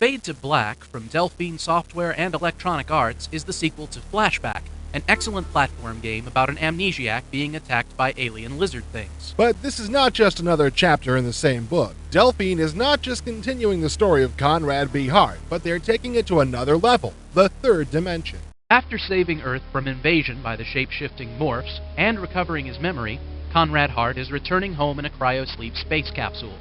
Fade to Black from Delphine Software and Electronic Arts is the sequel to Flashback, an excellent platform game about an amnesiac being attacked by alien lizard things. But this is not just another chapter in the same book. Delphine is not just continuing the story of Conrad B. Hart, but they're taking it to another level, the third dimension. After saving Earth from invasion by the shape-shifting morphs and recovering his memory, Conrad Hart is returning home in a cryosleep space capsule.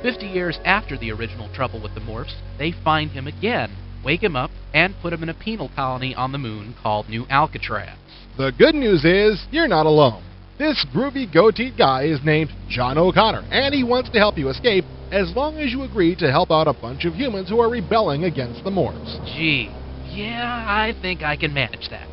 50 years after the original trouble with the morphs, they find him again, wake him up, and put him in a penal colony on the moon called New Alcatraz. The good news is, you're not alone. This groovy goateed guy is named John O'Connor, and he wants to help you escape as long as you agree to help out a bunch of humans who are rebelling against the morphs. Gee, yeah, I think I can manage that.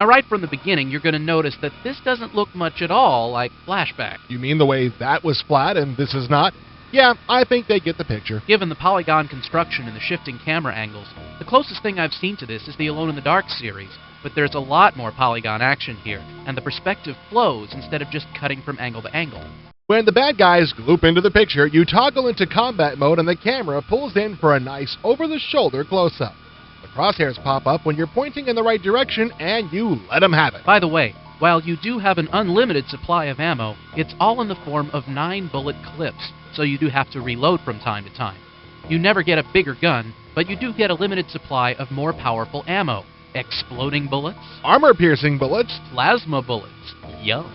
Now, right from the beginning, you're going to notice that this doesn't look much at all like Flashback. You mean the way that was flat and this is not? Yeah, I think they get the picture. Given the polygon construction and the shifting camera angles, the closest thing I've seen to this is the Alone in the Dark series, but there's a lot more polygon action here, and the perspective flows instead of just cutting from angle to angle. When the bad guys gloop into the picture, you toggle into combat mode and the camera pulls in for a nice over-the-shoulder close-up. The crosshairs pop up when you're pointing in the right direction, and you let them have it. By the way, while you do have an unlimited supply of ammo, it's all in the form of 9-bullet clips, so you do have to reload from time to time. You never get a bigger gun, but you do get a limited supply of more powerful ammo. Exploding bullets, Armor-piercing bullets, plasma bullets. Yum.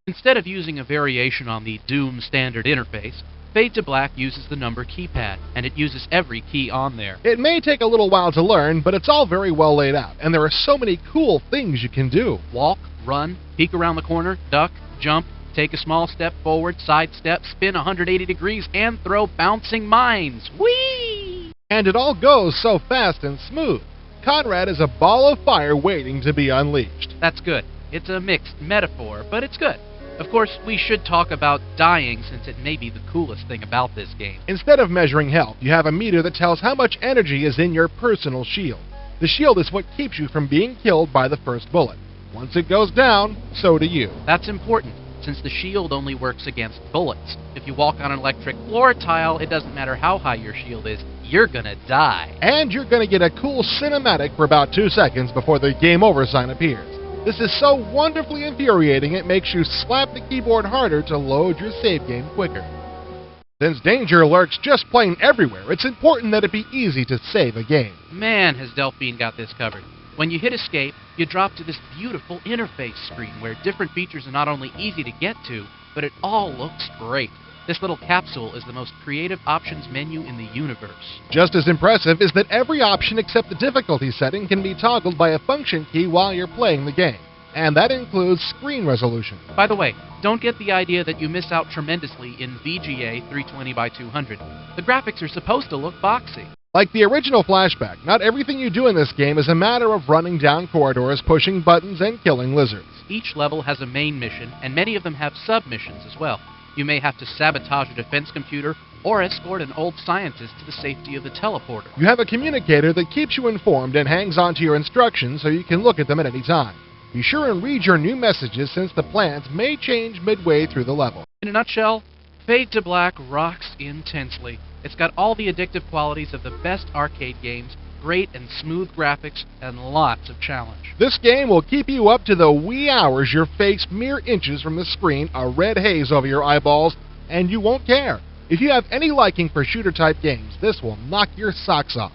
Instead of using a variation on the Doom standard interface, Fade to Black uses the number keypad, and it uses every key on there. It may take a little while to learn, but it's all very well laid out, and there are so many cool things you can do. Walk, run, peek around the corner, duck, jump, take a small step forward, sidestep, spin 180 degrees, and throw bouncing mines. Whee! And it all goes so fast and smooth. Conrad is a ball of fire waiting to be unleashed. That's good. It's a mixed metaphor, but it's good. Of course, we should talk about dying since it may be the coolest thing about this game. Instead of measuring health, you have a meter that tells how much energy is in your personal shield. The shield is what keeps you from being killed by the first bullet. Once it goes down, so do you. That's important, since the shield only works against bullets. If you walk on an electric floor tile, it doesn't matter how high your shield is, you're gonna die. And you're gonna get a cool cinematic for about 2 seconds before the game over sign appears. This is so wonderfully infuriating it makes you slap the keyboard harder to load your save game quicker. Since danger lurks just plain everywhere, it's important that it be easy to save a game. Man, has Delphine got this covered. When you hit escape, you drop to this beautiful interface screen where different features are not only easy to get to, but it all looks great. This little capsule is the most creative options menu in the universe. Just as impressive is that every option except the difficulty setting can be toggled by a function key while you're playing the game. And that includes screen resolution. By the way, don't get the idea that you miss out tremendously in VGA 320 by 200. The graphics are supposed to look boxy. Like the original Flashback, not everything you do in this game is a matter of running down corridors, pushing buttons, and killing lizards. Each level has a main mission, and many of them have sub-missions as well. You may have to sabotage a defense computer or escort an old scientist to the safety of the teleporter. You have a communicator that keeps you informed and hangs on to your instructions so you can look at them at any time. Be sure and read your new messages since the plans may change midway through the level. In a nutshell, Fade to Black rocks intensely. It's got all the addictive qualities of the best arcade games, great and smooth graphics, and lots of challenge. This game will keep you up to the wee hours your face mere inches from the screen, a red haze over your eyeballs, and you won't care. If you have any liking for shooter-type games, this will knock your socks off.